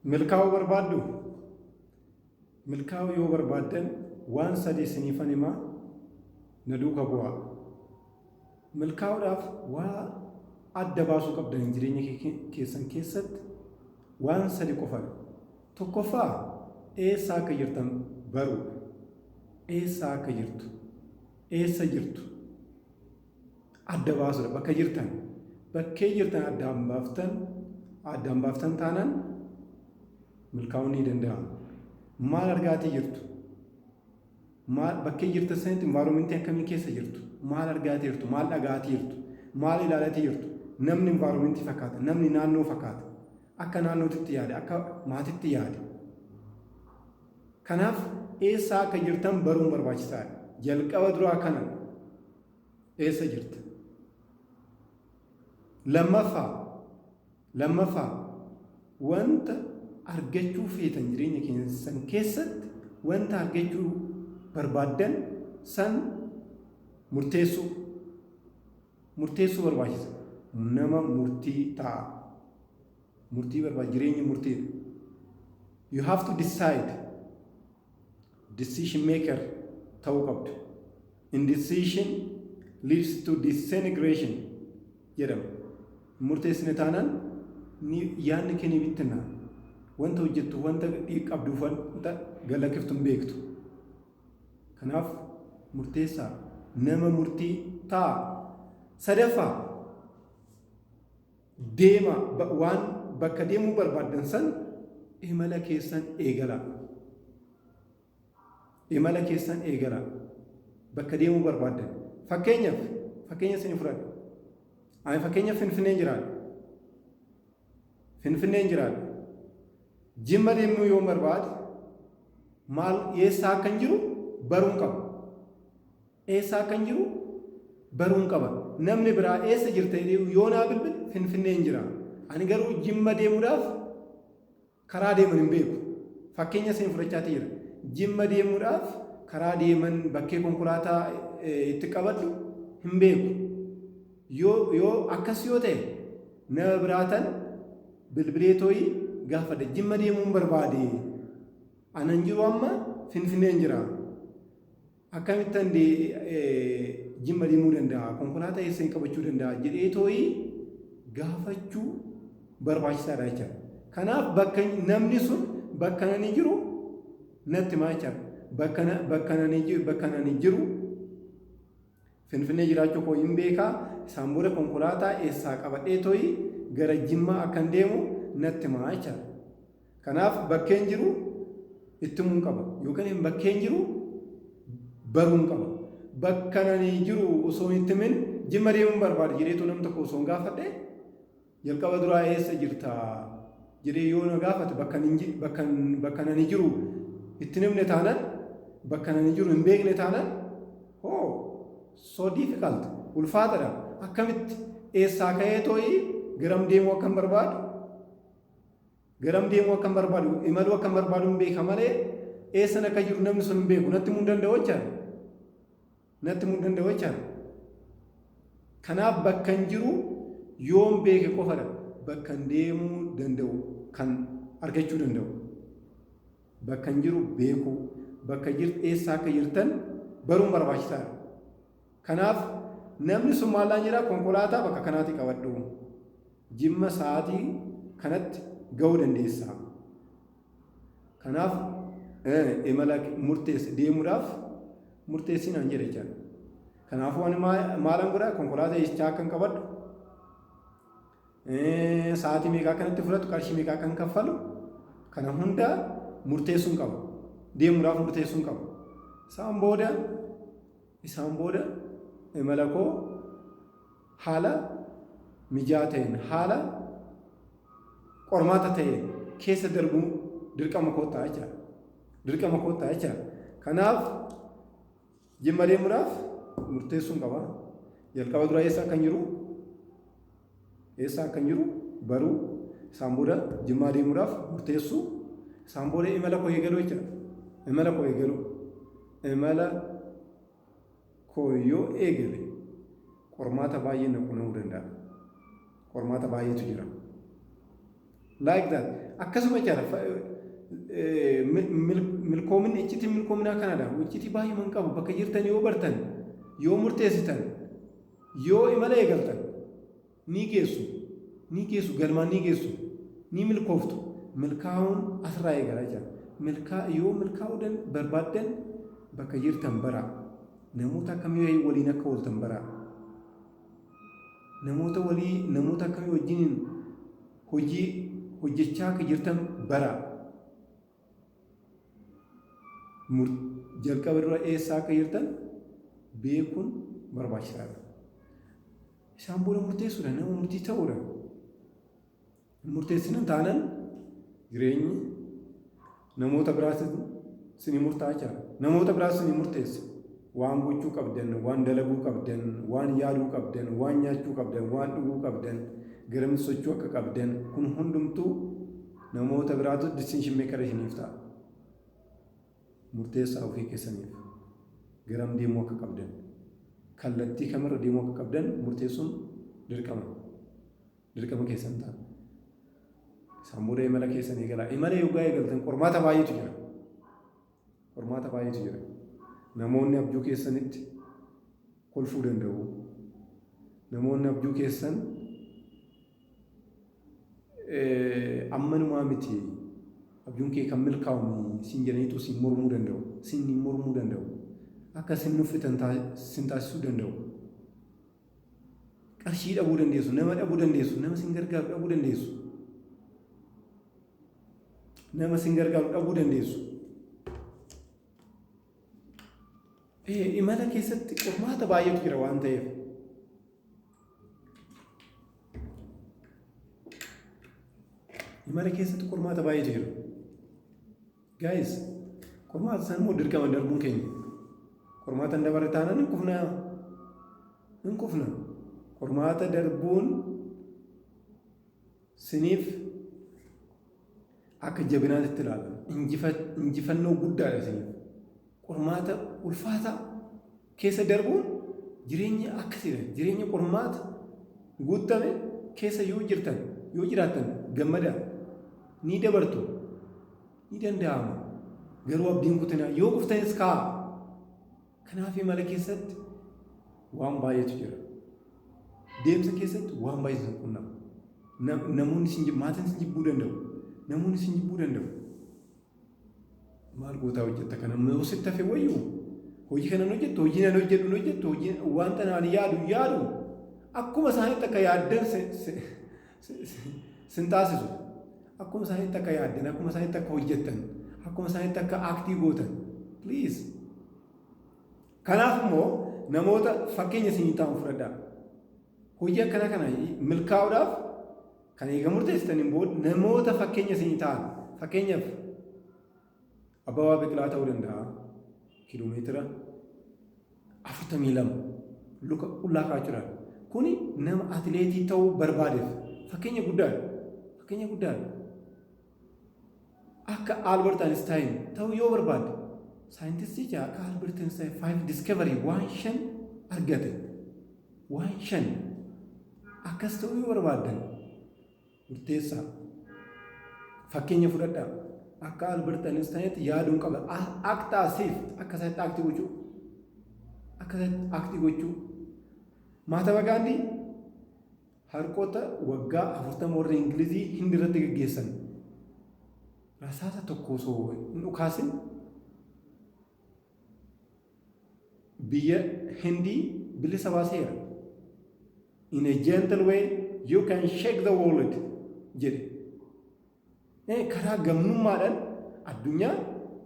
milkaa'uu barbaaddu milkaa'uu yoo barbaaddan waan sadii isiniifan himaa na duuka bu'aa. Milkaa'uudhaaf waa adda baasuu qabdan jireenya keessan keessatti waan sadii qofadha. Tokkoffaa eessa akka jirtan baruudha. Eessa akka jirtu eessa jirtu adda baasuudha. Bakka jirtan bakkee jirtan addaan baaftan taanaan milkaa'uun ni danda'ama. Maal argaatii jirtu? Maal bakkee jirtan sanitti environmentii akkamii keessa jirtu? Maal argaatii jirtu? Maal dhagaatii jirtu? Maal ilaalatii jirtu? Namni environmentii fakkaata, namni naannoo fakkaata. Akka naannootitti yaade, akka maatitti yaade. Kanaaf eessa akka jirtan baruun barbaachisaadha. Jalqaba duraa kana eessa jirta? Lammaffaa wanta argachuu feetan jireenya keessan keessatti wanta argachuu barbaaddan san murteessuu barbaachisa. Nama murtii ta'a. Murtii barbaachisa. Jireenya murtiidha. You have to decide. Decision maker ta'uu qabdu. Indecision leads to disintegration jedhama. Murteessine taanaan yaadni kee ni bittinna. Wanta hojjettu wanta qabduuf wanta galakkiftu hin beektu. Kanaaf murteessaa nama murtii ta'a. Sadaffaa deema waan bakka deemuu barbaaddan san imala keessan eegala. Imala keessan eegala. Bakka deemuu barbaaddan. Fakkeenya isin fudhadha. Ani fakkeenya Finfinneen jiraadha. Jimma deemuu yoo barbaade maal eessa akka hin jiru baruun qaba. Eessa akka hin jiru baruun qaba. Namni biraa eessa jirta yoo naa bilbile Finfinneen jira. Ani garuu Jimma deemuudhaaf karaa deeman hin beeku. Fakkeenya isin fudhachaa jira. Jimma deemuudhaaf karaa deeman bakkee konkolaataa itti qabadhu hin beeku. Yoo akkas yoo ta'e nama biraatan bilbilee tooyi gaafadha. Jimma deemuun barbaade. Anan jiru amma Finfinneen jira. Akkamittan Jimma deemuu danda'a? Konkolaataa eessa qabachuu danda'a? Jedhee tooyi gaafachuu barbaachisaadha jechuudha. Kanaaf namni sun bakka nani jiru natti maa jechuudha. Bakka nani jiru Finfinnee jiraachuu koo hin beekaa. Isaan booda konkolaataa eessaa qabadhee tooyi gara Jimmaa akkan deemu natti maa jechuudha. Kanaaf bakkeen jiru ittimuun qaba. Yookaan bakkeen jiru baruun qaba. Bakka nani jiru osoo hin ittimin Jimma deemuun barbaade jedheetu nam tokko osoo hin gaafadhe jalqaba duraa eessa jirta jedhee yoo na gaafate bakka nani jiru itti himne taanaan bakka nani jiru hin beekne taanaan so difficult ulfaataadha. Akkamitti eessaa ka'ee tooyi garam deemuu akkan barbaadu imaluu akkan barbaadu hin beeka malee eessan akka jiru namni sun hin beeku natti himuu hin danda'u jechaadha. Kanaaf bakka hin jiru yoon beeke qofadha bakka hin deemuu danda'u kan argachuu danda'u. Bakka hin jiru beeku bakka eessaa akka jirtan baruun barbaachisaadha. Kanaaf namni sun maallaan jedhaa konkolaataa bakka kanaatti qabadhu. Jimma sa'aatii kanatti ga'uu dandeessa. Kanaaf imala deemuudhaaf murteessinaan jedhe jechaadha. Kanaafuu ani maalan godhaa konkolaataa eessaa akkan qabadhu sa'aatii meeqaa kanatti fudhatu qarshii meeqaa kan kaffalu kana hunda murteessuun qaba. Deemuudhaaf murteessuun qaba. Isaan booda imala koo haala mijaa ta'een haala qormaata ta'een keessa darbuu dirqama koo ta'a jechaadha. Kanaaf Jimma deemuudhaaf murteessuun qaba. Jalqaba duraa eessa akka hin jiru baruu. Isaan booda Jimmaa deemuudhaaf murteessuu. Isaan booda imala koo eegaluu jechaadha. Imala koo yoo eegale qormaata baay'ee na qunnamuu danda'a. Qormaata baay'eetu jira. like that akkasuma jara milkoomin icciti milkoominaa kanadha icciti baay'ee qabu bakka jirtan yoo bartan yoo murteessitan yoo imala eegaltan ni geessu galmaan ni geessu ni milkooftu milkaa'uun asirraa eegala jira yoo milkaa'uudhaan barbaaddan bakka jirtan bara namoota akkamii waliin akka ooltan bara namoota akkamii wajjin hojii hojjechaa akka jirtan bara jalqaba dura eessaa akka jirtan beekuun barbaachisaadha. Isaan booda murteessuudha nama murtii ta'uudha. Murteessinan taanaan jireenyi namoota biraas sinii murtaa'aa jira. Namoota biraas sinii murteessa. Waan gochuu qabdan, waan dalaguu qabdan, waan yaaduu qabdan, waan nyaachuu qabdan, waan dhuguu qabdan, garamni sochuu akka qabdan kun hundumtuu namoota biraatu decision maker isiniif ta'a. Murteessaa ofii keessaniif garam deemuu akka qabdan kallattii kamirra deemuu akka qabdan murteessuun dirqama keessan ta'a. Isaan booda imala keessan eegala. Imala yoggaa eegaltan qormaata baay'eetu jira. Namoonni abjuu keessanitti kolfuu danda'u. Namoonni abjuu keessan ammanumaa miti abjuun kee kan milkaa'u sin jedhaniitu sin mormuu danda'u. Akka sin nuffitan sin taasisuu danda'u. Qarshii dhabuu dandeessu, nama dhabuu dandeessu, nama sin gargaaru dhabuu dandeessu. Imala keessatti qormaata baay'eetu jira waan ta'eef. Imala keessatti qormaata baay'eetu jira. Guys, qormaata san immoo dirqama darbuun keenya. Qormaata hin dabarre taanaan hin kufna. Qormaata darbuun siniif akka jabinaatti ilaalama. Injifannoo guddaadha siniif. Qormaata ulfaata keessa darbuun jireenya akkasiidha. Jireenya qormaata guutame keessa yoo jiraattan gammada ni dabartu ni danda'ama. Garuu abdiin kutanaa yoo kuftanis ka'a. Kanaaf imala keessatti waan baay'eetu jira. Deemsa keessatti waan baay'eetu sin qunnama. Namoonni maatiin sin jibbuu danda'u. Namoonni sin jibbuu danda'u. Maal gootaa hojjetta kana yoo sitti hafe wayyuu hojii kana hojjettu hojii nan hojjettu hojii wanta naan yaadu akkuma isaanitti akka yaaddan sin taasisu akkuma isaanitti akka yaaddan akkuma isaanitti akka hojjettan akkuma isaanitti akka aaktii gootan please. Kanaaf immoo namoota fakkeenya isinii ta'an fudhadhaa. Hojii akkana kana milkaa'uudhaaf kan eega murteessitaniin booda namoota fakkeenya isinii ta'an fakkeenyaaf Abbabaa Biqilaa ta'uu danda'a. Kiiloomeetira 42 luka qullaa kaachudha. Kuni nama atileetii ta'uu barbaadeef fakkeenya guddaadha. Akka Albert Einstein ta'uu yoo barbaade saayintistii akka Albert Einstein 5 discovery waan 5 argate waan 5 akkas ta'uu yoo barbaaddan murteessaa fakkeenya fudhadhaa. Akka Albert Einstein yaaduun qaba. Aktaasiif akka isaatti aktii gochuu. Mahatma Gandhi harkoota waggaa 40 warra Ingilizii Hindi irratti gaggeessan. Rasaasa tokko osoo hin dhukaasin biyya Hindii bilisa baaseera. In a gentle way you can shake the world jedhe. Karaa gamnummaadhaan addunyaa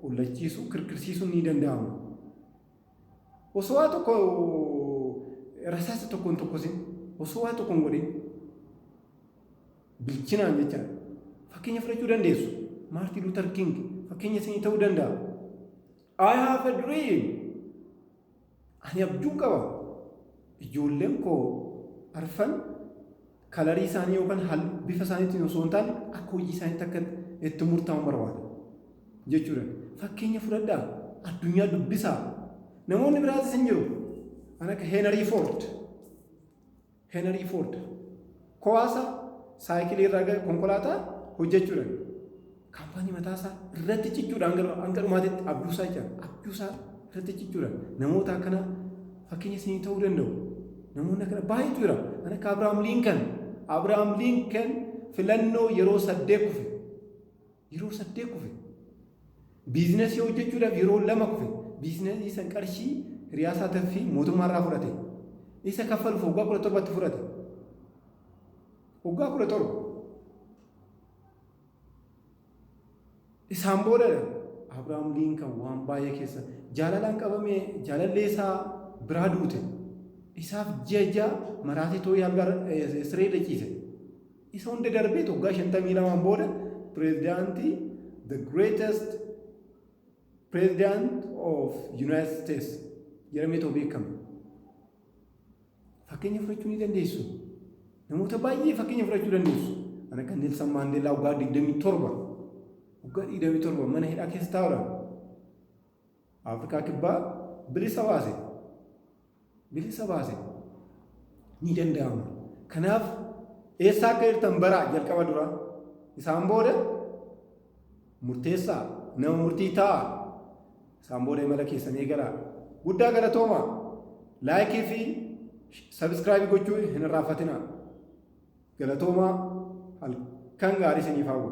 hullachiisuu kirkirsiisuun ni danda'ama. Osoo waa tokko rasaasa tokkoon tokkosin osoo waa tokkoon godhin bilchinaan jechaadha. Fakkeenya fudhachuu dandeessu. Martin Luther King fakkeenya isinii ta'uu danda'a. I have a dream. Ani abjuu qaba. Ijoolleen koo arfan kalarii isaanii yookaan bifa isaaniitiin osoo hin taane akka hojii isaaniitti akka itti murtaa'an barbaada jechuudha. Fakkeenya fudhadhaa addunyaa dubbisaa. Namoonni biraatis hin jiru. Kan akka Henry Ford kowaasa saayikilii irraa konkolaataa hojjechuudhaan kaampaanii mataasaa irratti cichuudhaan hanga dhumaatitti abjuusaa jira. Abjuusaa irratti cichuudhaan namoota akkana fakkeenya isinii ta'uu danda'u. Namoonni akkana baay'eetu jira. Kan akka Abrahaam Lincoln filannoo yeroo 8 kufe. Yeroo 8 kufe. Biizinasii hojjechuudhaaf yeroo 2 kufe. Biizinasii san qarshii riyaasaa fi mootummaarraa fudhate. Isa kaffaluuf waggaa 17tti fudhate. Waggaa 17. Isaan booda Abrahaam Lincoln waan baay'ee keessa jaalalaan qabamee jaalallee isaa biraa duute. Isaaf ji'a maraatee too'ee halkan siree dhaciise. Isa hunda darbee waggaa 52 booda pireezidaantii the greatest president of United States jedhamee beekama. Fakkeenya fudhachuu ni dandeessu. Namoota baay'ee fakkeenya fudhachuu dandeessu. Ana kan Nelson Mandela waggaa 27 mana hidhaa keessa taa'uudhaan Afrikaa kibbaa bilisa baase ni danda'ama. Kanaaf eessaa akka jirtan baraa jalqaba dura isaan booda murteessaa nama murtii ta'a. Isaan booda imala keessan eegalaa. Guddaa galatoomaa. Laayikii fi sabiskiraaybii gochuu hin irraanfatinaa. Galatoomaa halkan gaarii isiniif hawwa.